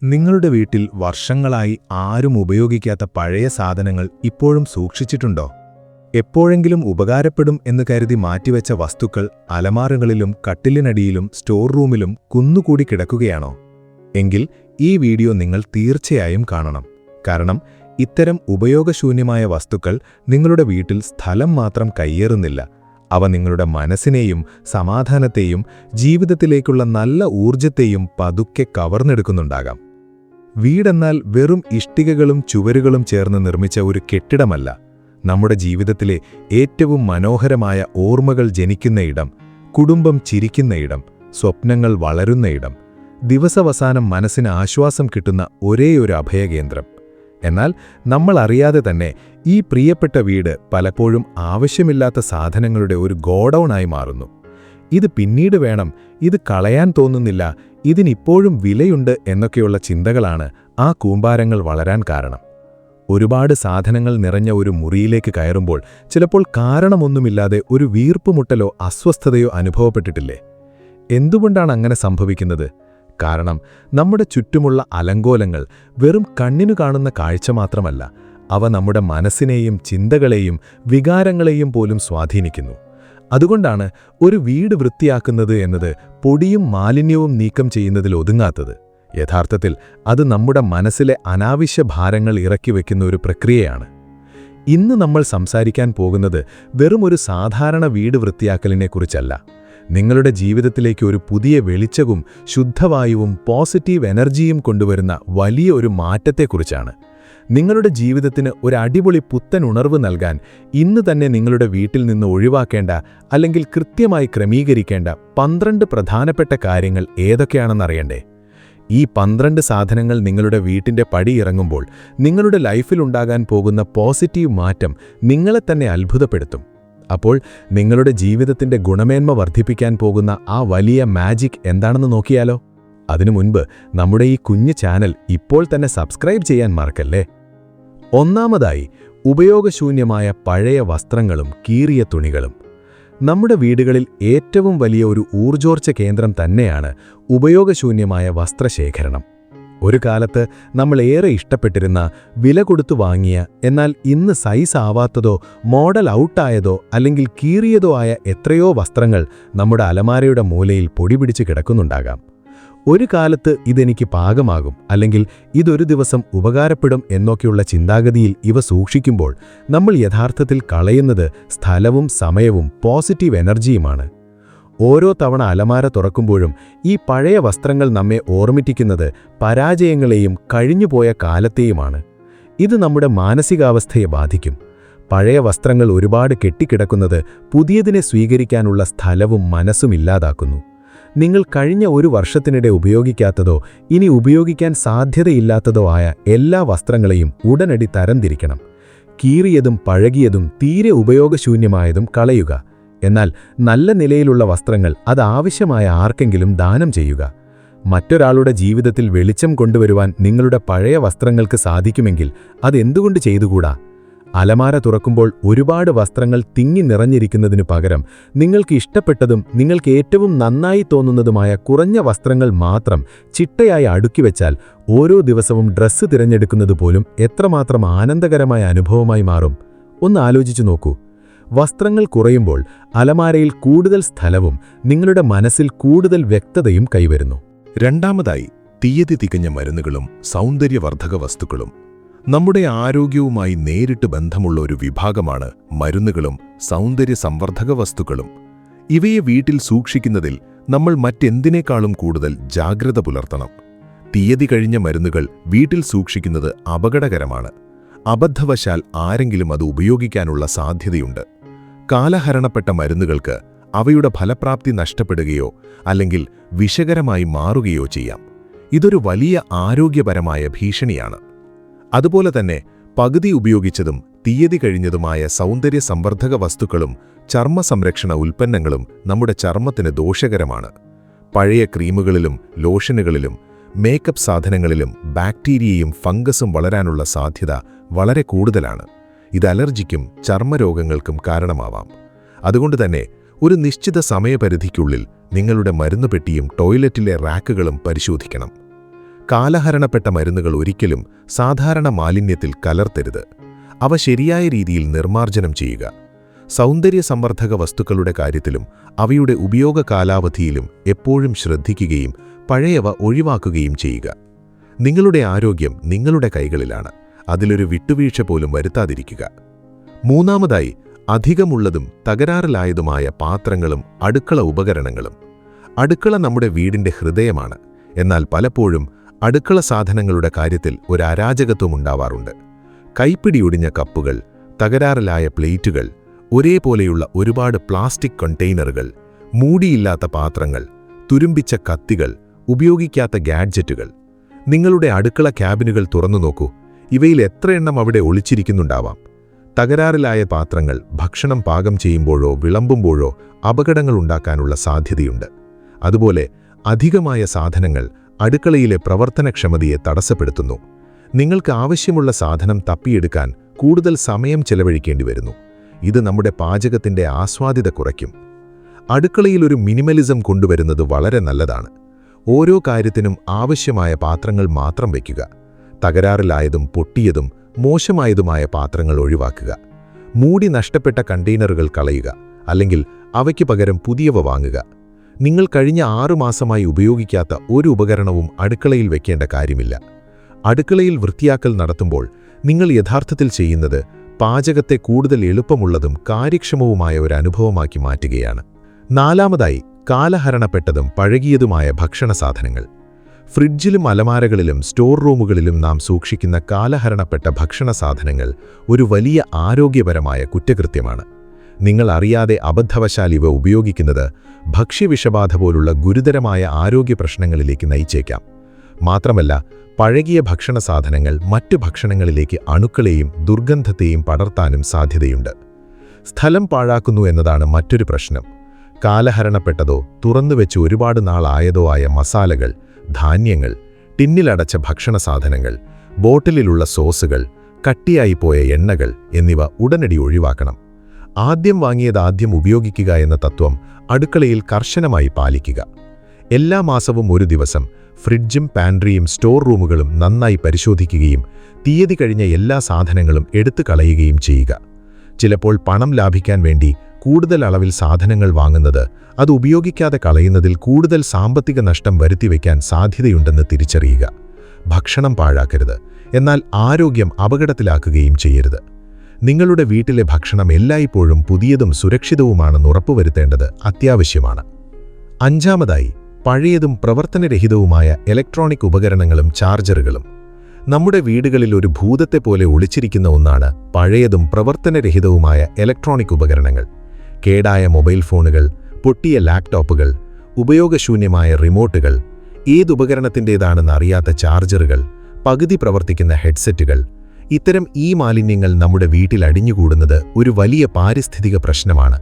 നിങ്ങളുടെ വീട്ടിൽ വർഷങ്ങളായി ആരും ഉപയോഗിക്കാത്ത പഴയ സാധനങ്ങൾ ഇപ്പോഴും സൂക്ഷിച്ചിട്ടുണ്ടോ? എപ്പോഴെങ്കിലും ഉപകാരപ്പെടും എന്ന് കരുതി മാറ്റിവെച്ച വസ്തുക്കൾ അലമാരകളിലും കട്ടിലിനടിയിലും സ്റ്റോർ റൂമിലും കുന്നുകൂടി കിടക്കുകയാണോ? എങ്കിൽ ഈ വീഡിയോ നിങ്ങൾ തീർച്ചയായും കാണണം. കാരണം ഇത്തരം ഉപയോഗശൂന്യമായ വസ്തുക്കൾ നിങ്ങളുടെ വീട്ടിൽ സ്ഥലം മാത്രം കയ്യേറുന്നില്ല, അവ നിങ്ങളുടെ മനസ്സിനെയും സമാധാനത്തെയും ജീവിതത്തിലേക്കുള്ള നല്ല ഊർജ്ജത്തെയും പതുക്കെ കവർന്നെടുക്കുന്നുണ്ടാകാം. വീടെന്നാൽ വെറും ഇഷ്ടികകളും ചുവരുകളും ചേർന്ന് നിർമ്മിച്ച ഒരു കെട്ടിടമല്ല. നമ്മുടെ ജീവിതത്തിലെ ഏറ്റവും മനോഹരമായ ഓർമ്മകൾ ജനിക്കുന്ന ഇടം, കുടുംബം ചിരിക്കുന്ന ഇടം, സ്വപ്നങ്ങൾ വളരുന്ന ഇടം, ദിവസവസാനം മനസ്സിന് ആശ്വാസം കിട്ടുന്ന ഒരേയൊരു അഭയകേന്ദ്രം. എന്നാൽ നമ്മൾ അറിയാതെ തന്നെ ഈ പ്രിയപ്പെട്ട വീട് പലപ്പോഴും ആവശ്യമില്ലാത്ത സാധനങ്ങളുടെ ഒരു ഗോഡൗണായി മാറുന്നു. ഇത് പിന്നീട് വേണം, ഇത് കളയാൻ തോന്നുന്നില്ല, ഇതിനിപ്പോഴും വിലയുണ്ട് എന്നൊക്കെയുള്ള ചിന്തകളാണ് ആ കൂമ്പാരങ്ങൾ വളരാൻ കാരണം. ഒരുപാട് സാധനങ്ങൾ നിറഞ്ഞ ഒരു മുറിയിലേക്ക് കയറുമ്പോൾ ചിലപ്പോൾ കാരണമൊന്നുമില്ലാതെ ഒരു വീർപ്പുമുട്ടലോ അസ്വസ്ഥതയോ അനുഭവപ്പെട്ടിട്ടില്ലേ? എന്തുകൊണ്ടാണ് അങ്ങനെ സംഭവിക്കുന്നത്? കാരണം നമ്മുടെ ചുറ്റുമുള്ള അലങ്കോലങ്ങൾ വെറും കണ്ണിനു കാണുന്ന കാഴ്ച മാത്രമല്ല, അവ നമ്മുടെ മനസ്സിനെയും ചിന്തകളെയും വികാരങ്ങളെയും പോലും സ്വാധീനിക്കുന്നു. അതുകൊണ്ടാണ് ഒരു വീട് വൃത്തിയാക്കുന്നത് എന്നത് പൊടിയും മാലിന്യവും നീക്കം ചെയ്യുന്നതിൽ ഒതുങ്ങാത്തത്. യഥാർത്ഥത്തിൽ അത് നമ്മുടെ മനസ്സിലെ അനാവശ്യ ഭാരങ്ങൾ ഇറക്കിവെക്കുന്ന ഒരു പ്രക്രിയയാണ്. ഇന്ന് നമ്മൾ സംസാരിക്കാൻ പോകുന്നത് വെറും ഒരു സാധാരണ വീട് വൃത്തിയാക്കലിനെക്കുറിച്ചല്ല. നിങ്ങളുടെ ജീവിതത്തിലേക്ക് ഒരു പുതിയ വെളിച്ചവും ശുദ്ധവായുവും പോസിറ്റീവ് എനർജിയും കൊണ്ടുവരുന്ന വലിയ ഒരു മാറ്റത്തെക്കുറിച്ചാണ്. നിങ്ങളുടെ ജീവിതത്തിന് ഒരു അടിപൊളി പുത്തൻ ഉണർവ് നൽകാൻ ഇന്ന് തന്നെ നിങ്ങളുടെ വീട്ടിൽ നിന്ന് ഒഴിവാക്കേണ്ട അല്ലെങ്കിൽ കൃത്യമായി ക്രമീകരിക്കേണ്ട 12 പ്രധാനപ്പെട്ട കാര്യങ്ങൾ ഏതൊക്കെയാണെന്നറിയണ്ടേ? ഈ 12 സാധനങ്ങൾ നിങ്ങളുടെ വീട്ടിൻ്റെ പടിയിറങ്ങുമ്പോൾ നിങ്ങളുടെ ലൈഫിലുണ്ടാകാൻ പോകുന്ന പോസിറ്റീവ് മാറ്റം നിങ്ങളെ തന്നെ അത്ഭുതപ്പെടുത്തും. അപ്പോൾ നിങ്ങളുടെ ജീവിതത്തിൻ്റെ ഗുണമേന്മ വർദ്ധിപ്പിക്കാൻ പോകുന്ന ആ വലിയ മാജിക് എന്താണെന്ന് നോക്കിയാലോ? അതിനു മുൻപ് നമ്മുടെ ഈ കുഞ്ഞു ചാനൽ ഇപ്പോൾ തന്നെ സബ്സ്ക്രൈബ് ചെയ്യാൻ മറക്കല്ലേ. ഒന്നാമതായി, ഉപയോഗശൂന്യമായ പഴയ വസ്ത്രങ്ങളും കീറിയ തുണികളും. നമ്മുടെ വീടുകളിൽ ഏറ്റവും വലിയ ഒരു ഊർജ്ജോർജ്ജ കേന്ദ്രം തന്നെയാണ് ഉപയോഗശൂന്യമായ വസ്ത്രശേഖരണം. ഒരു കാലത്ത് നമ്മൾ ഏറെ ഇഷ്ടപ്പെട്ടിരുന്ന, വില കൊടുത്തു വാങ്ങിയ, എന്നാൽ ഇന്ന് സൈസ് ആവാത്തതോ മോഡൽ ഔട്ടായതോ അല്ലെങ്കിൽ കീറിയതോ ആയ എത്രയോ വസ്ത്രങ്ങൾ നമ്മുടെ അലമാരയുടെ മൂലയിൽ പൊടിപിടിച്ച് കിടക്കുന്നുണ്ടാകാം. ഒരു കാലത്ത് ഇതെനിക്ക് പാകമാകും അല്ലെങ്കിൽ ഇതൊരു ദിവസം ഉപകാരപ്പെടും എന്നൊക്കെയുള്ള ചിന്താഗതിയിൽ ഇവ സൂക്ഷിക്കുമ്പോൾ നമ്മൾ യഥാർത്ഥത്തിൽ കളയുന്നത് സ്ഥലവും സമയവും പോസിറ്റീവ് എനർജിയുമാണ്. ഓരോ തവണ അലമാര തുറക്കുമ്പോഴും ഈ പഴയ വസ്ത്രങ്ങൾ നമ്മെ ഓർമ്മിപ്പിക്കുന്നത് പരാജയങ്ങളെയും കഴിഞ്ഞുപോയ കാലത്തെയുമാണ്. ഇത് നമ്മുടെ മാനസികാവസ്ഥയെ ബാധിക്കും. പഴയ വസ്ത്രങ്ങൾ ഒരുപാട് കെട്ടിക്കിടക്കുന്നത് പുതിയതിനെ സ്വീകരിക്കാനുള്ള സ്ഥലവും മനസ്സും ഇല്ലാതാക്കുന്നു. നിങ്ങൾ കഴിഞ്ഞ ഒരു വർഷത്തിനിടെ ഉപയോഗിക്കാത്തതോ ഇനി ഉപയോഗിക്കാൻ സാധ്യതയില്ലാത്തതോ ആയ എല്ലാ വസ്ത്രങ്ങളെയും ഉടനടി തരംതിരിക്കണം. കീറിയതും പഴകിയതും തീരെ ഉപയോഗശൂന്യമായതും കളയുക. എന്നാൽ നല്ല നിലയിലുള്ള വസ്ത്രങ്ങൾ അത് ആവശ്യമായ ആർക്കെങ്കിലും ദാനം ചെയ്യുക. മറ്റൊരാളുടെ ജീവിതത്തിൽ വെളിച്ചം കൊണ്ടുവരുവാൻ നിങ്ങളുടെ പഴയ വസ്ത്രങ്ങൾക്ക് സാധിക്കുമെങ്കിൽ അതെന്തുകൊണ്ട് ചെയ്തുകൂടാ? അലമാര തുറക്കുമ്പോൾ ഒരുപാട് വസ്ത്രങ്ങൾ തിങ്ങി നിറഞ്ഞിരിക്കുന്നതിനു പകരം നിങ്ങൾക്ക് ഇഷ്ടപ്പെട്ടതും നിങ്ങൾക്ക് ഏറ്റവും നന്നായി തോന്നുന്നതുമായ കുറഞ്ഞ വസ്ത്രങ്ങൾ മാത്രം ചിട്ടയായി അടുക്കിവെച്ചാൽ ഓരോ ദിവസവും ഡ്രസ്സ് തിരഞ്ഞെടുക്കുന്നത് പോലും എത്രമാത്രം ആനന്ദകരമായ അനുഭവമായി മാറും. ഒന്ന് ആലോചിച്ചു നോക്കൂ. വസ്ത്രങ്ങൾ കുറയുമ്പോൾ അലമാരയിൽ കൂടുതൽ സ്ഥലവും നിങ്ങളുടെ മനസ്സിൽ കൂടുതൽ വ്യക്തതയും കൈവരുന്നു. രണ്ടാമതായി, തീയതി തികഞ്ഞ മരുന്നുകളും സൗന്ദര്യവർദ്ധക വസ്തുക്കളും. നമ്മുടെ ആരോഗ്യവുമായി നേരിട്ട് ബന്ധമുള്ള ഒരു വിഭാഗമാണ് മരുന്നുകളും സൗന്ദര്യ സംവർദ്ധക വസ്തുക്കളും. ഇവയെ വീട്ടിൽ സൂക്ഷിക്കുന്നതിൽ നമ്മൾ മറ്റെന്തിനേക്കാളും കൂടുതൽ ജാഗ്രത പുലർത്തണം. തീയതി കഴിഞ്ഞ മരുന്നുകൾ വീട്ടിൽ സൂക്ഷിക്കുന്നത് അപകടകരമാണ്. അബദ്ധവശാൽ ആരെങ്കിലും അത് ഉപയോഗിക്കാനുള്ള സാധ്യതയുണ്ട്. കാലഹരണപ്പെട്ട മരുന്നുകൾക്ക് അവയുടെ ഫലപ്രാപ്തി നഷ്ടപ്പെടുകയോ അല്ലെങ്കിൽ വിഷകരമായി മാറുകയോ ചെയ്യാം. ഇതൊരു വലിയ ആരോഗ്യപരമായ ഭീഷണിയാണ്. അതുപോലെ തന്നെ പകുതി ഉപയോഗിച്ചതും തീയതി കഴിഞ്ഞതുമായ സൗന്ദര്യ സംവർദ്ധക വസ്തുക്കളും ചർമ്മ സംരക്ഷണ ഉൽപ്പന്നങ്ങളും നമ്മുടെ ചർമ്മത്തിന് ദോഷകരമാണ്. പഴയ ക്രീമുകളിലും ലോഷനുകളിലും മേക്കപ്പ് സാധനങ്ങളിലും ബാക്ടീരിയയും ഫംഗസും വളരാനുള്ള സാധ്യത വളരെ കൂടുതലാണ്. ഇത് അലർജിക്കും ചർമ്മരോഗങ്ങൾക്കും കാരണമാവാം. അതുകൊണ്ട് തന്നെ ഒരു നിശ്ചിത സമയപരിധിക്കുള്ളിൽ നിങ്ങളുടെ മരുന്നുപെട്ടിയും ടോയ്ലറ്റിലെ റാക്കുകളും പരിശോധിക്കണം. കാലഹരണപ്പെട്ട മരുന്നുകൾ ഒരിക്കലും സാധാരണ മാലിന്യത്തിൽ കലർത്തരുത്. അവ ശരിയായ രീതിയിൽ നിർമ്മാർജ്ജനം ചെയ്യുക. സൗന്ദര്യ സംവർദ്ധക വസ്തുക്കളുടെ കാര്യത്തിലും അവയുടെ ഉപയോഗ കാലാവധിയിലും എപ്പോഴും ശ്രദ്ധിക്കുകയും പഴയവ ഒഴിവാക്കുകയും ചെയ്യുക. നിങ്ങളുടെ ആരോഗ്യം നിങ്ങളുടെ കൈകളിലാണ്. അതിലൊരു വിട്ടുവീഴ്ച പോലും വരുത്താതിരിക്കുക. മൂന്നാമതായി, അധികമുള്ളതും തകരാറിലായതുമായ പാത്രങ്ങളും അടുക്കള ഉപകരണങ്ങളും. അടുക്കള നമ്മുടെ വീടിന്റെ ഹൃദയമാണ്. എന്നാൽ പലപ്പോഴും അടുക്കള സാധനങ്ങളുടെ കാര്യത്തിൽ ഒരു അരാജകത്വം ഉണ്ടാവാറുണ്ട്. കൈപ്പിടിയൊടിഞ്ഞ കപ്പുകൾ, തകരാറിലായ പ്ലേറ്റുകൾ, ഒരേപോലെയുള്ള ഒരുപാട് പ്ലാസ്റ്റിക് കണ്ടെയ്നറുകൾ, മൂടിയില്ലാത്ത പാത്രങ്ങൾ, തുരുമ്പിച്ച കത്തികൾ, ഉപയോഗിക്കാത്ത ഗാഡ്ജറ്റുകൾ. നിങ്ങളുടെ അടുക്കള ക്യാബിനുകൾ തുറന്നു നോക്കൂ. ഇവയിൽ എത്രയെണ്ണം അവിടെ ഒളിച്ചിരിക്കുന്നുണ്ടാവാം. തകരാറിലായ പാത്രങ്ങൾ ഭക്ഷണം പാകം ചെയ്യുമ്പോഴോ വിളമ്പുമ്പോഴോ അപകടങ്ങൾ ഉണ്ടാക്കാനുള്ള സാധ്യതയുണ്ട്. അതുപോലെ അധികമായ സാധനങ്ങൾ അടുക്കളയിലെ പ്രവർത്തനക്ഷമതയെ തടസ്സപ്പെടുത്തുന്നു. നിങ്ങൾക്ക് ആവശ്യമുള്ള സാധനം തപ്പിയെടുക്കാൻ കൂടുതൽ സമയം ചെലവഴിക്കേണ്ടി വരുന്നു. ഇത് നമ്മുടെ പാചകത്തിന്റെ ആസ്വാദ്യത കുറയ്ക്കും. അടുക്കളയിൽ ഒരു മിനിമലിസം കൊണ്ടുവരുന്നത് വളരെ നല്ലതാണ്. ഓരോ കാര്യത്തിനും ആവശ്യമായ പാത്രങ്ങൾ മാത്രം വയ്ക്കുക. തകരാറിലായതും പൊട്ടിയതും മോശമായതുമായ പാത്രങ്ങൾ ഒഴിവാക്കുക. മൂടി നഷ്ടപ്പെട്ട കണ്ടെയ്നറുകൾ കളയുക, അല്ലെങ്കിൽ അവയ്ക്ക് പകരം പുതിയവ വാങ്ങുക. നിങ്ങൾ കഴിഞ്ഞ 6 മാസമായി ഉപയോഗിക്കാത്ത ഒരു ഉപകരണവും അടുക്കളയിൽ വെക്കേണ്ട കാര്യമില്ല. അടുക്കളയിൽ വൃത്തിയാക്കൽ നടത്തുമ്പോൾ നിങ്ങൾ യഥാർത്ഥത്തിൽ ചെയ്യുന്നത് പാചകത്തെ കൂടുതൽ എളുപ്പമുള്ളതും കാര്യക്ഷമവുമായ ഒരു അനുഭവമാക്കി മാറ്റുകയാണ്. നാലാമതായി, കാലഹരണപ്പെട്ടതും പഴകിയതുമായ ഭക്ഷണസാധനങ്ങൾ. ഫ്രിഡ്ജിലും അലമാരകളിലും സ്റ്റോർ റൂമുകളിലും നാം സൂക്ഷിക്കുന്ന കാലഹരണപ്പെട്ട ഭക്ഷണസാധനങ്ങൾ ഒരു വലിയ ആരോഗ്യപരമായ കുറ്റകൃത്യമാണ്. നിങ്ങൾ അറിയാതെ അബദ്ധവശാൽ ഇവ ഉപയോഗിക്കുന്നത് ഭക്ഷ്യവിഷബാധ പോലുള്ള ഗുരുതരമായ ആരോഗ്യ പ്രശ്നങ്ങളിലേക്ക് നയിച്ചേക്കാം. മാത്രമല്ല, പഴകിയ ഭക്ഷണസാധനങ്ങൾ മറ്റു ഭക്ഷണങ്ങളിലേക്ക് അണുക്കളെയും ദുർഗന്ധത്തെയും പടർത്താനും സാധ്യതയുണ്ട്. സ്ഥലം പാഴാക്കുന്നു എന്നതാണ് മറ്റൊരു പ്രശ്നം. കാലഹരണപ്പെട്ടതോ തുറന്നുവെച്ച് ഒരുപാട് നാളായതോ ആയ മസാലകൾ, ധാന്യങ്ങൾ, ടിന്നിലടച്ച ഭക്ഷണസാധനങ്ങൾ, ബോട്ടിലിലുള്ള സോസുകൾ, കട്ടിയായിപ്പോയ എണ്ണകൾ എന്നിവ ഉടനടി ഒഴിവാക്കണം. ആദ്യം വാങ്ങിയത് ആദ്യം ഉപയോഗിക്കുക എന്ന തത്വം അടുക്കളയിൽ കർശനമായി പാലിക്കുക. എല്ലാ മാസവും ഒരു ദിവസം ഫ്രിഡ്ജും പാൻട്രിയും സ്റ്റോർ റൂമുകളും നന്നായി പരിശോധിക്കുകയും തീയതി കഴിഞ്ഞ എല്ലാ സാധനങ്ങളും എടുത്തു കളയുകയും ചെയ്യുക. ചിലപ്പോൾ പണം ലാഭിക്കാൻ വേണ്ടി കൂടുതൽ അളവിൽ സാധനങ്ങൾ വാങ്ങുന്നത് അത് ഉപയോഗിക്കാതെ കളയുന്നതിൽ കൂടുതൽ സാമ്പത്തിക നഷ്ടം വരുത്തിവെക്കാൻ സാധ്യതയുണ്ടെന്ന് തിരിച്ചറിയുക. ഭക്ഷണം പാഴാക്കരുത്, എന്നാൽ ആരോഗ്യം അപകടത്തിലാക്കുകയും ചെയ്യരുത്. നിങ്ങളുടെ വീട്ടിലെ ഭക്ഷണം എല്ലായ്പ്പോഴും പുതിയതും സുരക്ഷിതവുമാണെന്ന് ഉറപ്പുവരുത്തേണ്ടത് അത്യാവശ്യമാണ്. അഞ്ചാമതായി, പഴയതും പ്രവർത്തനരഹിതവുമായ ഇലക്ട്രോണിക് ഉപകരണങ്ങളും ചാർജറുകളും. നമ്മുടെ വീടുകളിൽ ഒരു ഭൂതത്തെ പോലെ ഒളിച്ചിരിക്കുന്ന ഒന്നാണ് പഴയതും പ്രവർത്തനരഹിതവുമായ ഇലക്ട്രോണിക് ഉപകരണങ്ങൾ. കേടായ മൊബൈൽ ഫോണുകൾ, പൊട്ടിയ ലാപ്ടോപ്പുകൾ, ഉപയോഗശൂന്യമായ റിമോട്ടുകൾ, ഏതുപകരണത്തിൻ്റേതാണെന്ന് അറിയാത്ത ചാർജറുകൾ, പകുതി പ്രവർത്തിക്കുന്ന ഹെഡ്സെറ്റുകൾ. ഇത്തരം ഈ മാലിന്യങ്ങൾ നമ്മുടെ വീട്ടിൽ അടിഞ്ഞുകൂടുന്നത് ഒരു വലിയ പാരിസ്ഥിതിക പ്രശ്നമാണ്.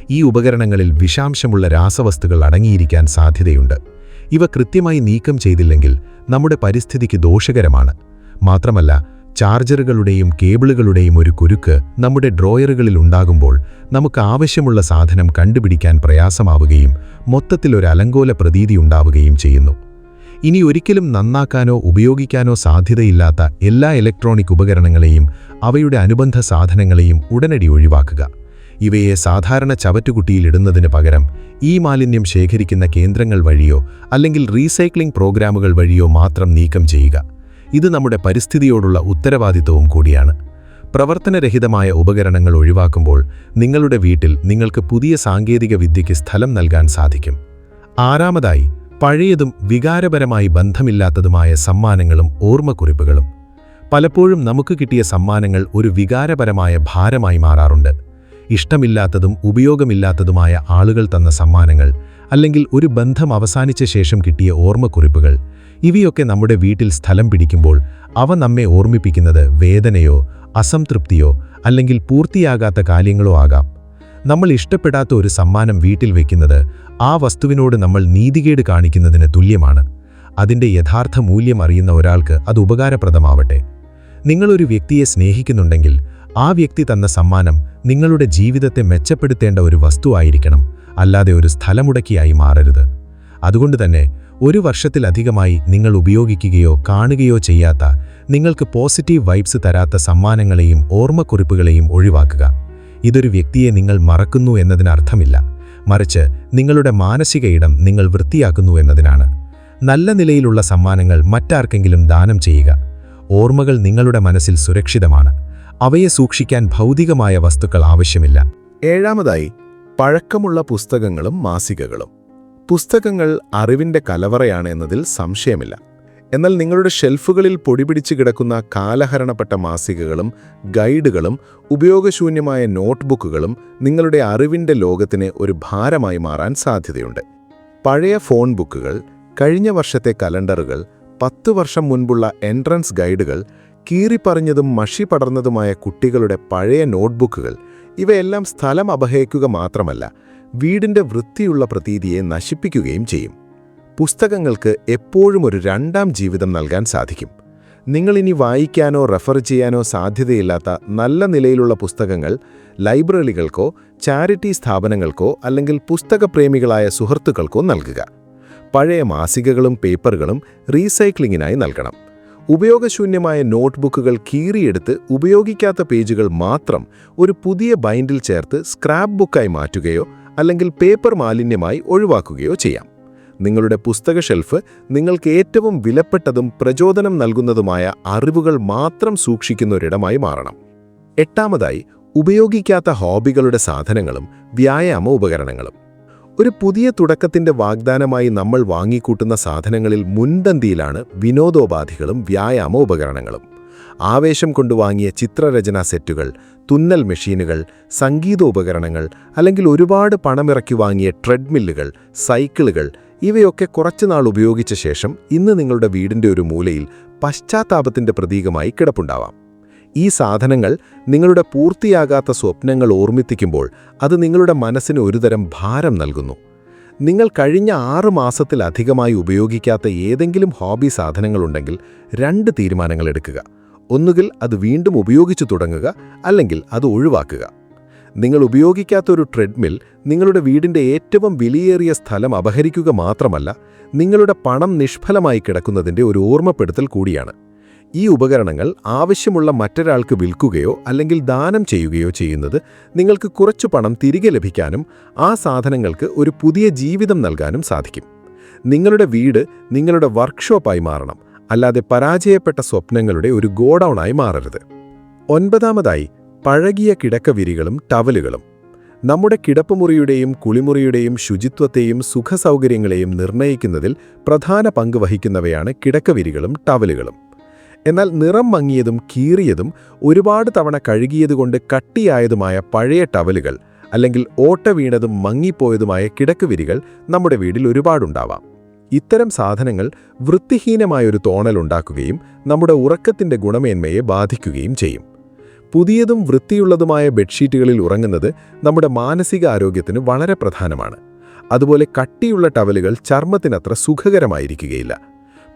ഈ ഉപകരണങ്ങളിൽ വിഷാംശമുള്ള രാസവസ്തുക്കൾ അടങ്ങിയിരിക്കാൻ സാധ്യതയുണ്ട്. ഇവ കൃത്യമായി നീക്കം ചെയ്തില്ലെങ്കിൽ നമ്മുടെ പരിസ്ഥിതിക്ക് ദോഷകരമാണ്. മാത്രമല്ല, ചാർജറുകളുടെയും കേബിളുകളുടെയും ഒരു കുരുക്ക് നമ്മുടെ ഡ്രോയറുകളിൽ ഉണ്ടാകുമ്പോൾ നമുക്ക് ആവശ്യമുള്ള സാധനം കണ്ടുപിടിക്കാൻ പ്രയാസമാവുകയും മൊത്തത്തിൽ ഒരു അലങ്കോല പ്രതീതി ഉണ്ടാവുകയും ചെയ്യുന്നു. ഇനി ഒരിക്കലും നന്നാക്കാനോ ഉപയോഗിക്കാനോ സാധ്യതയില്ലാത്ത എല്ലാ ഇലക്ട്രോണിക് ഉപകരണങ്ങളെയും അവയുടെ അനുബന്ധ സാധനങ്ങളെയും ഉടനടി ഒഴിവാക്കുക. ഇവയെ സാധാരണ ചവറ്റുകുട്ടിയിലിടുന്നതിന് പകരം ഈ മാലിന്യം ശേഖരിക്കുന്ന കേന്ദ്രങ്ങൾ വഴിയോ അല്ലെങ്കിൽ റീസൈക്ലിംഗ് പ്രോഗ്രാമുകൾ വഴിയോ മാത്രം നീക്കം ചെയ്യുക. ഇത് നമ്മുടെ പരിസ്ഥിതിയോടുള്ള ഉത്തരവാദിത്വവും കൂടിയാണ്. പ്രവർത്തനരഹിതമായ ഉപകരണങ്ങൾ ഒഴിവാക്കുമ്പോൾ നിങ്ങളുടെ വീട്ടിൽ നിങ്ങൾക്ക് പുതിയ സാങ്കേതിക വിദ്യയ്ക്ക് സ്ഥലം നൽകാൻ സാധിക്കും. ആറാമതായി, പഴയതും വികാരപരമായി ബന്ധമില്ലാത്തതുമായ സമ്മാനങ്ങളും ഓർമ്മക്കുറിപ്പുകളും. പലപ്പോഴും നമുക്ക് കിട്ടിയ സമ്മാനങ്ങൾ ഒരു വികാരപരമായ ഭാരമായി മാറാറുണ്ട്. ഇഷ്ടമില്ലാത്തതും ഉപയോഗമില്ലാത്തതുമായ ആളുകൾ തന്ന സമ്മാനങ്ങൾ, അല്ലെങ്കിൽ ഒരു ബന്ധം അവസാനിച്ച ശേഷം കിട്ടിയ ഓർമ്മക്കുറിപ്പുകൾ, ഇവയൊക്കെ നമ്മുടെ വീട്ടിൽ സ്ഥലം പിടിക്കുമ്പോൾ അവ നമ്മെ ഓർമ്മിപ്പിക്കുന്നത് വേദനയോ അസംതൃപ്തിയോ അല്ലെങ്കിൽ പൂർത്തിയാകാത്ത കാര്യങ്ങളോ ആകാം. നമ്മൾ ഇഷ്ടപ്പെടാത്ത ഒരു സമ്മാനം വീട്ടിൽ വയ്ക്കുന്നത് ആ വസ്തുവിനോട് നമ്മൾ നീതികേട് കാണിക്കുന്നതിന് തുല്യമാണ്. അതിൻ്റെ യഥാർത്ഥ മൂല്യം അറിയുന്ന ഒരാൾക്ക് അത് ഉപകാരപ്രദമാവട്ടെ. നിങ്ങളൊരു വ്യക്തിയെ സ്നേഹിക്കുന്നുണ്ടെങ്കിൽ ആ വ്യക്തി തന്ന സമ്മാനം നിങ്ങളുടെ ജീവിതത്തെ മെച്ചപ്പെടുത്തേണ്ട ഒരു വസ്തുവായിരിക്കണം, അല്ലാതെ ഒരു സ്ഥലമുടക്കിയായി മാറരുത്. അതുകൊണ്ടുതന്നെ ഒരു വർഷത്തിലധികമായി നിങ്ങൾ ഉപയോഗിക്കുകയോ കാണുകയോ ചെയ്യാത്ത, നിങ്ങൾക്ക് പോസിറ്റീവ് വൈബ്സ് തരാത്ത സമ്മാനങ്ങളെയും ഓർമ്മക്കുറിപ്പുകളെയും ഒഴിവാക്കുക. ഇതൊരു വ്യക്തിയെ നിങ്ങൾ മറക്കുന്നു എന്നതിനർത്ഥമില്ല, മറിച്ച് നിങ്ങളുടെ മാനസിക ഇടം നിങ്ങൾ വൃത്തിയാക്കുന്നു എന്നതിനാണ്. നല്ല നിലയിലുള്ള സമ്മാനങ്ങൾ മറ്റാർക്കെങ്കിലും ദാനം ചെയ്യുക. ഓർമ്മകൾ നിങ്ങളുടെ മനസ്സിൽ സുരക്ഷിതമാണ്. അവയെ സൂക്ഷിക്കാൻ ഭൗതികമായ വസ്തുക്കൾ ആവശ്യമില്ല. ഏഴാമതായി, പഴക്കമുള്ള പുസ്തകങ്ങളും മാസികകളും. പുസ്തകങ്ങൾ അറിവിന്റെ കലവറയാണ് എന്നതിൽ സംശയമില്ല. എന്നാൽ നിങ്ങളുടെ ഷെൽഫുകളിൽ പൊടിപിടിച്ച് കിടക്കുന്ന കാലഹരണപ്പെട്ട മാസികകളും ഗൈഡുകളും ഉപയോഗശൂന്യമായ നോട്ട്ബുക്കുകളും നിങ്ങളുടെ അറിവിന്റെ ലോകത്തിന് ഒരു ഭാരമായി മാറാൻ സാധ്യതയുണ്ട്. പഴയ ഫോൺ ബുക്കുകൾ, കഴിഞ്ഞ വർഷത്തെ കലണ്ടറുകൾ, 10 വർഷം മുൻപുള്ള എൻട്രൻസ് ഗൈഡുകൾ, കീറിപ്പറിഞ്ഞതും മഷി പടർന്നതുമായ കുട്ടികളുടെ പഴയ നോട്ട്ബുക്കുകൾ, ഇവയെല്ലാം സ്ഥലം അപഹരിക്കുക മാത്രമല്ല, വീടിന്റെ വൃത്തിയുള്ള പ്രതീതിയെ നശിപ്പിക്കുകയും ചെയ്യും. പുസ്തകങ്ങൾക്ക് എപ്പോഴും ഒരു രണ്ടാം ജീവിതം നൽകാൻ സാധിക്കും. നിങ്ങളിനി വായിക്കാനോ റെഫർ ചെയ്യാനോ സാധ്യതയില്ലാത്ത നല്ല നിലയിലുള്ള പുസ്തകങ്ങൾ ലൈബ്രറികൾക്കോ ചാരിറ്റി സ്ഥാപനങ്ങൾക്കോ അല്ലെങ്കിൽ പുസ്തകപ്രേമികളായ സുഹൃത്തുക്കൾക്കോ നൽകുക. പഴയ മാസികകളും പേപ്പറുകളും റീസൈക്ലിങ്ങിനായി നൽകണം. ഉപയോഗശൂന്യമായ നോട്ട്ബുക്കുകൾ കീറിയെടുത്ത് ഉപയോഗിക്കാത്ത പേജുകൾ മാത്രം ഒരു പുതിയ ബൈൻഡിൽ ചേർത്ത് സ്ക്രാപ്പ് ബുക്കായി മാറ്റുകയോ അല്ലെങ്കിൽ പേപ്പർ മാലിന്യമായി ഒഴിവാക്കുകയോ ചെയ്യാം. നിങ്ങളുടെ പുസ്തക ഷെൽഫ് നിങ്ങൾക്ക് ഏറ്റവും വിലപ്പെട്ടതും പ്രചോദനം നൽകുന്നതുമായ അറിവുകൾ മാത്രം സൂക്ഷിക്കുന്ന ഒരിടമായി മാറണം. എട്ടാമതായി, ഉപയോഗിക്കാത്ത ഹോബികളുടെ സാധനങ്ങളും വ്യായാമ ഉപകരണങ്ങളും. ഒരു പുതിയ തുടക്കത്തിന്റെ വാഗ്ദാനമായി നമ്മൾ വാങ്ങിക്കൂട്ടുന്ന സാധനങ്ങളിൽ മുൻപന്തിയിലാണ് വിനോദോപാധികളും വ്യായാമ ഉപകരണങ്ങളും. ആവേശം കൊണ്ടുവാങ്ങിയ ചിത്രരചനാ സെറ്റുകൾ, തുന്നൽ മെഷീനുകൾ, സംഗീതോപകരണങ്ങൾ, അല്ലെങ്കിൽ ഒരുപാട് പണമിറക്കി വാങ്ങിയ ട്രെഡ്മില്ലുകൾ, സൈക്കിളുകൾ, ഇവയൊക്കെ കുറച്ചുനാൾ ഉപയോഗിച്ച ശേഷം ഇന്ന് നിങ്ങളുടെ വീടിന്റെ ഒരു മൂലയിൽ പശ്ചാത്താപത്തിന്റെ പ്രതീകമായി കിടപ്പുണ്ടാവാം. ഈ സാധനങ്ങൾ നിങ്ങളുടെ പൂർത്തിയാകാത്ത സ്വപ്നങ്ങൾ ഓർമ്മിപ്പിക്കുമ്പോൾ അത് നിങ്ങളുടെ മനസ്സിന് ഒരുതരം ഭാരം നൽകുന്നു. നിങ്ങൾ കഴിഞ്ഞ 6 മാസത്തിലധികമായി ഉപയോഗിക്കാത്ത ഏതെങ്കിലും ഹോബി സാധനങ്ങളുണ്ടെങ്കിൽ 2 തീരുമാനങ്ങൾ എടുക്കുക. ഒന്നുകിൽ അത് വീണ്ടും ഉപയോഗിച്ചു തുടങ്ങുക, അല്ലെങ്കിൽ അത് ഒഴിവാക്കുക. നിങ്ങൾ ഉപയോഗിക്കാത്ത ഒരു ട്രെഡ്മിൽ നിങ്ങളുടെ വീടിന്റെ ഏറ്റവും വിലയേറിയ സ്ഥലം അപഹരിക്കുക മാത്രമല്ല, നിങ്ങളുടെ പണം നിഷ്ഫലമായി കിടക്കുന്നതിന്റെ ഒരു ഓർമ്മപ്പെടുത്തൽ കൂടിയാണ്. ഈ ഉപകരണങ്ങൾ ആവശ്യമുള്ള മറ്റൊരാൾക്ക് വിൽക്കുകയോ അല്ലെങ്കിൽ ദാനം ചെയ്യുകയോ ചെയ്യുന്നത് നിങ്ങൾക്ക് കുറച്ചു പണം തിരികെ ലഭിക്കാനും ആ സാധനങ്ങൾക്ക് ഒരു പുതിയ ജീവിതം നൽകാനും സാധിക്കും. നിങ്ങളുടെ വീട് നിങ്ങളുടെ വർക്ക്ഷോപ്പായി മാറണം, അല്ലാതെ പരാജയപ്പെട്ട സ്വപ്നങ്ങളുടെ ഒരു ഗോഡൌണായി മാറരുത്. 9ാമതായി, പഴകിയ കിടക്കവിരികളും ടവലുകളും. നമ്മുടെ കിടപ്പുമുറിയുടെയും കുളിമുറിയുടെയും ശുചിത്വത്തെയും സുഖസൗകര്യങ്ങളെയും നിർണ്ണയിക്കുന്നതിൽ പ്രധാന പങ്ക് വഹിക്കുന്നവയാണ് കിടക്കവിരികളും ടവലുകളും. എന്നാൽ നിറം മങ്ങിയതും കീറിയതും ഒരുപാട് തവണ കഴുകിയതുകൊണ്ട് കട്ടിയായതുമായ പഴയ ടവലുകൾ അല്ലെങ്കിൽ ഓട്ട വീണതും മങ്ങിപ്പോയതുമായ കിടക്കുവിരികൾ നമ്മുടെ വീട്ടിൽ ഒരുപാടുണ്ടാവാം. ഇത്തരം സാധനങ്ങൾ വൃത്തിഹീനമായൊരു തോന്നലുണ്ടാക്കുകയും നമ്മുടെ ഉറക്കത്തിന്റെ ഗുണമേന്മയെ ബാധിക്കുകയും ചെയ്യും. പുതിയതും വൃത്തിയുള്ളതുമായ ബെഡ്ഷീറ്റുകളിൽ ഉറങ്ങുന്നത് നമ്മുടെ മാനസിക ആരോഗ്യത്തിന് വളരെ പ്രധാനമാണ്. അതുപോലെ കട്ടിയുള്ള ടവലുകൾ ചർമ്മത്തിനത്ര സുഖകരമായിരിക്കുകയില്ല.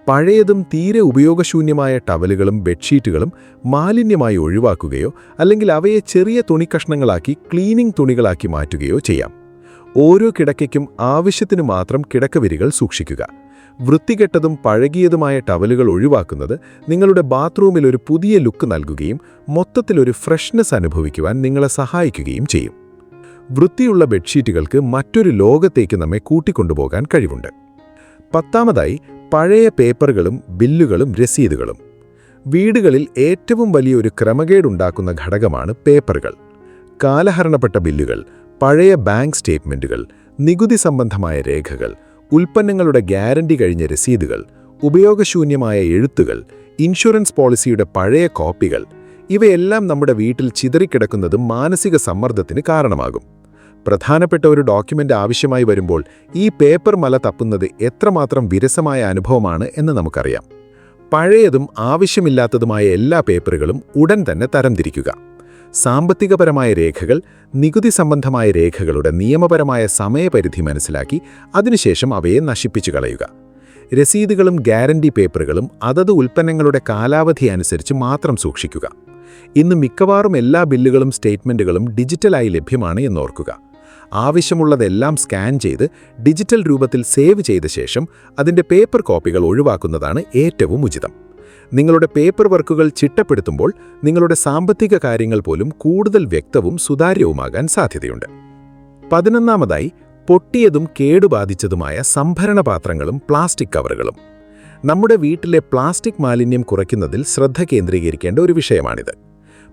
പഴയതും തീരെ ഉപയോഗശൂന്യമായ ടവലുകളും ബെഡ്ഷീറ്റുകളും മാലിന്യമായി ഒഴിവാക്കുകയോ അല്ലെങ്കിൽ അവയെ ചെറിയ തുണിക്കഷ്ണങ്ങളാക്കി ക്ലീനിംഗ് തുണികളാക്കി മാറ്റുകയോ ചെയ്യാം. ഓരോ കിടക്കയ്ക്കും ആവശ്യത്തിനു മാത്രം കിടക്കവിരികൾ സൂക്ഷിക്കുക. വൃത്തികെട്ടതും പഴകിയതുമായ ടവലുകൾ ഒഴിവാക്കുന്നത് നിങ്ങളുടെ ബാത്റൂമിൽ ഒരു പുതിയ ലുക്ക് നൽകുകയും മൊത്തത്തിലൊരു ഫ്രഷ്നെസ് അനുഭവിക്കുവാൻ നിങ്ങളെ സഹായിക്കുകയും ചെയ്യും. വൃത്തിയുള്ള ബെഡ്ഷീറ്റുകൾക്ക് മറ്റൊരു ലോകത്തേക്ക് നമ്മെ കൂട്ടിക്കൊണ്ടുപോകാൻ കഴിവുണ്ട്. 10ാമതായി, പഴയ പേപ്പറുകളും ബില്ലുകളും രസീതുകളും. വീടുകളിൽ ഏറ്റവും വലിയൊരു ക്രമക്കേടുണ്ടാക്കുന്ന ഘടകമാണ് പേപ്പറുകൾ. കാലഹരണപ്പെട്ട ബില്ലുകൾ, പഴയ ബാങ്ക് സ്റ്റേറ്റ്മെന്റുകൾ, നികുതി സംബന്ധമായ രേഖകൾ, ഉൽപ്പന്നങ്ങളുടെ ഗ്യാരണ്ടി കഴിഞ്ഞ രസീതുകൾ, ഉപയോഗശൂന്യമായ എഴുത്തുകൾ, ഇൻഷുറൻസ് പോളിസിയുടെ പഴയ കോപ്പികൾ, ഇവയെല്ലാം നമ്മുടെ വീട്ടിൽ ചിതറിക്കിടക്കുന്നത് മാനസിക സമ്മർദ്ദത്തിന് കാരണമാകും. പ്രധാനപ്പെട്ട ഒരു ഡോക്യുമെന്റ് ആവശ്യമായി വരുമ്പോൾ ഈ പേപ്പർ മല തപ്പുന്നത് എത്രമാത്രം വിരസമായ അനുഭവമാണ് എന്ന് നമുക്കറിയാം. പഴയതും ആവശ്യമില്ലാത്തതുമായ എല്ലാ പേപ്പറുകളും ഉടൻ തന്നെ തരംതിരിക്കുക. സാമ്പത്തികപരമായ രേഖകൾ, നികുതി സംബന്ധമായ രേഖകളുടെ നിയമപരമായ സമയപരിധി മനസ്സിലാക്കി അതിനുശേഷം അവയെ നശിപ്പിച്ചു കളയുക. രസീതുകളും ഗ്യാരണ്ടി പേപ്പറുകളും അതത് ഉൽപ്പന്നങ്ങളുടെ കാലാവധി അനുസരിച്ച് മാത്രം സൂക്ഷിക്കുക. ഇന്ന് മിക്കവാറും എല്ലാ ബില്ലുകളും സ്റ്റേറ്റ്മെന്റുകളും ഡിജിറ്റലായി ലഭ്യമാണ് എന്നോർക്കുക. ആവശ്യമുള്ളതെല്ലാം സ്കാൻ ചെയ്ത് ഡിജിറ്റൽ രൂപത്തിൽ സേവ് ചെയ്ത ശേഷം അതിൻ്റെ പേപ്പർ കോപ്പികൾ ഒഴിവാക്കുന്നതാണ് ഏറ്റവും ഉചിതം. നിങ്ങളുടെ പേപ്പർ വർക്കുകൾ ചിട്ടപ്പെടുത്തുമ്പോൾ നിങ്ങളുടെ സാമ്പത്തിക കാര്യങ്ങൾ പോലും കൂടുതൽ വ്യക്തവും സുതാര്യവുമാകാൻ സാധ്യതയുണ്ട്. 11-ാമതായി, പൊട്ടിയതും കേടുബാധിച്ചതുമായ സംഭരണ പാത്രങ്ങളും പ്ലാസ്റ്റിക് കവറുകളും. നമ്മുടെ വീട്ടിലെ പ്ലാസ്റ്റിക് മാലിന്യം കുറയ്ക്കുന്നതിൽ ശ്രദ്ധ കേന്ദ്രീകരിക്കേണ്ട ഒരു വിഷയമാണിത്.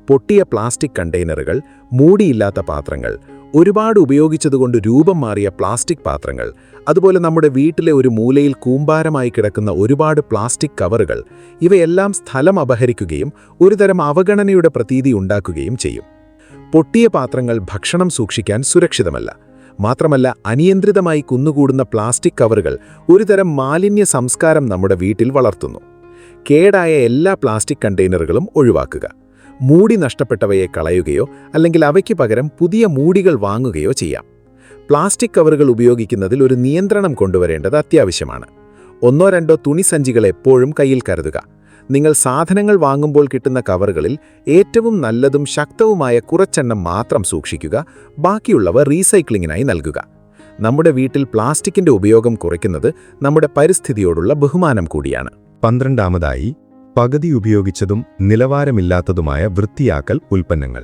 പൊട്ടിയ പ്ലാസ്റ്റിക് കണ്ടെയ്നറുകൾ, മൂടിയില്ലാത്ത പാത്രങ്ങൾ, ഒരുപാട് ഉപയോഗിച്ചതുകൊണ്ട് രൂപം മാറിയ പ്ലാസ്റ്റിക് പാത്രങ്ങൾ, അതുപോലെ നമ്മുടെ വീട്ടിലെ ഒരു മൂലയിൽ കൂമ്പാരമായി കിടക്കുന്ന ഒരുപാട് പ്ലാസ്റ്റിക് കവറുകൾ, ഇവയെല്ലാം സ്ഥലം അപഹരിക്കുകയും ഒരുതരം അവഗണനയുടെ പ്രതീതി ഉണ്ടാക്കുകയും ചെയ്യും. പൊട്ടിയ പാത്രങ്ങൾ ഭക്ഷണം സൂക്ഷിക്കാൻ സുരക്ഷിതമല്ല. മാത്രമല്ല, അനിയന്ത്രിതമായി കുന്നുകൂടുന്ന പ്ലാസ്റ്റിക് കവറുകൾ ഒരുതരം മാലിന്യ സംസ്കാരം നമ്മുടെ വീട്ടിൽ വളർത്തുന്നു. കേടായ എല്ലാ പ്ലാസ്റ്റിക് കണ്ടെയ്നറുകളും ഒഴിവാക്കുക. മൂടി നഷ്ടപ്പെട്ടവയെ കളയുകയോ അല്ലെങ്കിൽ അവയ്ക്ക് പകരം പുതിയ മൂടികൾ വാങ്ങുകയോ ചെയ്യാം. പ്ലാസ്റ്റിക് കവറുകൾ ഉപയോഗിക്കുന്നതിൽ ഒരു നിയന്ത്രണം കൊണ്ടുവരേണ്ടത് അത്യാവശ്യമാണ്. 1-2 തുണിസഞ്ചികൾ എപ്പോഴും കയ്യിൽ കരുതുക. നിങ്ങൾ സാധനങ്ങൾ വാങ്ങുമ്പോൾ കിട്ടുന്ന കവറുകളിൽ ഏറ്റവും നല്ലതും ശക്തവുമായ കുറച്ചെണ്ണം മാത്രം സൂക്ഷിക്കുക. ബാക്കിയുള്ളവ റീസൈക്ലിങ്ങിനായി നൽകുക. നമ്മുടെ വീട്ടിൽ പ്ലാസ്റ്റിക്കിന്റെ ഉപയോഗം കുറയ്ക്കുന്നത് നമ്മുടെ പരിസ്ഥിതിയോടുള്ള ബഹുമാനം കൂടിയാണ്. 12-ാമതായി, പകുതി ഉപയോഗിച്ചതും നിലവാരമില്ലാത്തതുമായ വൃത്തിയാക്കൽ ഉൽപ്പന്നങ്ങൾ.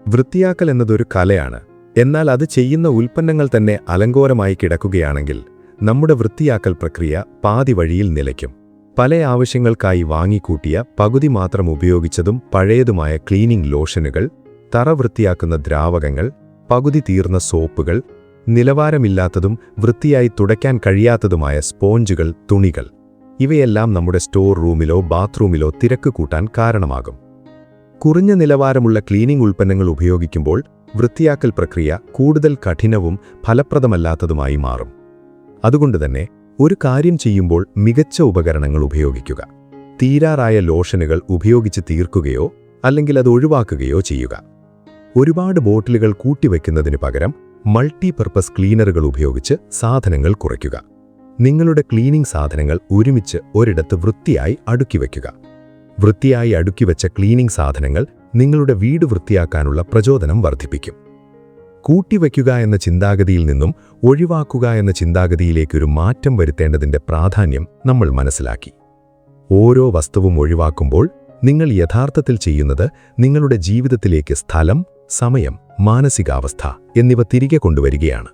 വൃത്തിയാക്കൽ എന്നതൊരു കലയാണ്. എന്നാൽ അത് ചെയ്യുന്ന ഉൽപ്പന്നങ്ങൾ തന്നെ അലങ്കോലമായി കിടക്കുകയാണെങ്കിൽ നമ്മുടെ വൃത്തിയാക്കൽ പ്രക്രിയ പാതി വഴിയിൽ നിലയ്ക്കും. പല ആവശ്യങ്ങൾക്കായി വാങ്ങിക്കൂട്ടിയ പകുതി മാത്രം ഉപയോഗിച്ചതും പഴയതുമായ ക്ലീനിംഗ് ലോഷനുകൾ, തറ വൃത്തിയാക്കുന്ന ദ്രാവകങ്ങൾ, പകുതി തീർന്ന സോപ്പുകൾ, നിലവാരമില്ലാത്തതും വൃത്തിയായി തുടയ്ക്കാൻ കഴിയാത്തതുമായ സ്പോഞ്ചുകൾ, തുണികൾ, ഇവയെല്ലാം നമ്മുടെ സ്റ്റോർ റൂമിലോ ബാത്റൂമിലോ തിരക്ക് കൂട്ടാൻ കാരണമാകും. കുറഞ്ഞ നിലവാരമുള്ള ക്ലീനിംഗ് ഉൽപ്പന്നങ്ങൾ ഉപയോഗിക്കുമ്പോൾ വൃത്തിയാക്കൽ പ്രക്രിയ കൂടുതൽ കഠിനവും ഫലപ്രദമല്ലാത്തതുമായി മാറും. അതുകൊണ്ടുതന്നെ ഒരു കാര്യം ചെയ്യുമ്പോൾ മികച്ച ഉപകരണങ്ങൾ ഉപയോഗിക്കുക. തീരാറായ ലോഷനുകൾ ഉപയോഗിച്ച് തീർക്കുകയോ അല്ലെങ്കിൽ അത് ഒഴിവാക്കുകയോ ചെയ്യുക. ഒരുപാട് ബോട്ടിലുകൾ കൂട്ടിവെക്കുന്നതിന് പകരം മൾട്ടിപർപ്പസ് ക്ലീനറുകൾ ഉപയോഗിച്ച് സാധനങ്ങൾ കുറയ്ക്കുക. നിങ്ങളുടെ ക്ലീനിംഗ് സാധനങ്ങൾ ഒരുമിച്ച് ഒരിടത്ത് വൃത്തിയായി അടുക്കിവെക്കുക. വൃത്തിയായി അടുക്കിവെച്ച ക്ലീനിംഗ് സാധനങ്ങൾ നിങ്ങളുടെ വീട് വൃത്തിയാക്കാനുള്ള പ്രചോദനം വർദ്ധിപ്പിക്കും. കൂട്ടിവെക്കുക എന്ന ചിന്താഗതിയിൽ നിന്നും ഒഴിവാക്കുക എന്ന ചിന്താഗതിയിലേക്കൊരു മാറ്റം വരുത്തേണ്ടതിന്റെ പ്രാധാന്യം നമ്മൾ മനസ്സിലാക്കി. ഓരോ വസ്തുവും ഒഴിവാക്കുമ്പോൾ നിങ്ങൾ യഥാർത്ഥത്തിൽ ചെയ്യുന്നത് നിങ്ങളുടെ ജീവിതത്തിലേക്ക് സ്ഥലം, സമയം, മാനസികാവസ്ഥ എന്നിവ തിരികെ കൊണ്ടുവരികയാണ്.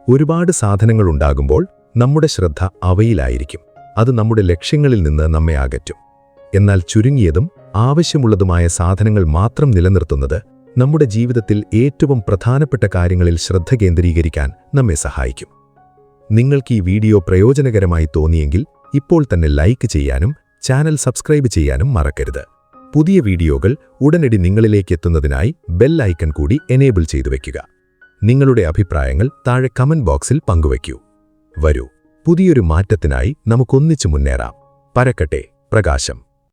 ഒരുപാട് സാധനങ്ങൾ ഉണ്ടാകുമ്പോൾ നമ്മുടെ ശ്രദ്ധ അവയിലായിരിക്കും. അത് നമ്മുടെ ലക്ഷ്യങ്ങളിൽ നിന്ന് നമ്മെ അകറ്റും. എന്നാൽ ചുരുങ്ങിയതും ആവശ്യമുള്ളതുമായ സാധനങ്ങൾ മാത്രം നിലനിർത്തുന്നത് നമ്മുടെ ജീവിതത്തിൽ ഏറ്റവും പ്രധാനപ്പെട്ട കാര്യങ്ങളിൽ ശ്രദ്ധ കേന്ദ്രീകരിക്കാൻ നമ്മെ സഹായിക്കും. നിങ്ങൾക്ക് ഈ വീഡിയോ പ്രയോജനകരമായി തോന്നിയെങ്കിൽ ഇപ്പോൾ തന്നെ ലൈക്ക് ചെയ്യാനും ചാനൽ സബ്സ്ക്രൈബ് ചെയ്യാനും മറക്കരുത്. പുതിയ വീഡിയോകൾ ഉടനടി നിങ്ങളിലേക്ക് എത്തുന്നതിനായി ബെൽ ഐക്കൺ കൂടി എനേബിൾ ചെയ്തു വയ്ക്കുക. നിങ്ങളുടെ അഭിപ്രായങ്ങൾ താഴെ കമന്റ് ബോക്സിൽ പങ്കുവയ്ക്കൂ. വരൂ, പുതിയൊരു മാറ്റത്തിനായി നമുക്കൊന്നിച്ചു മുന്നേറാം. പരക്കട്ടെ പ്രകാശം.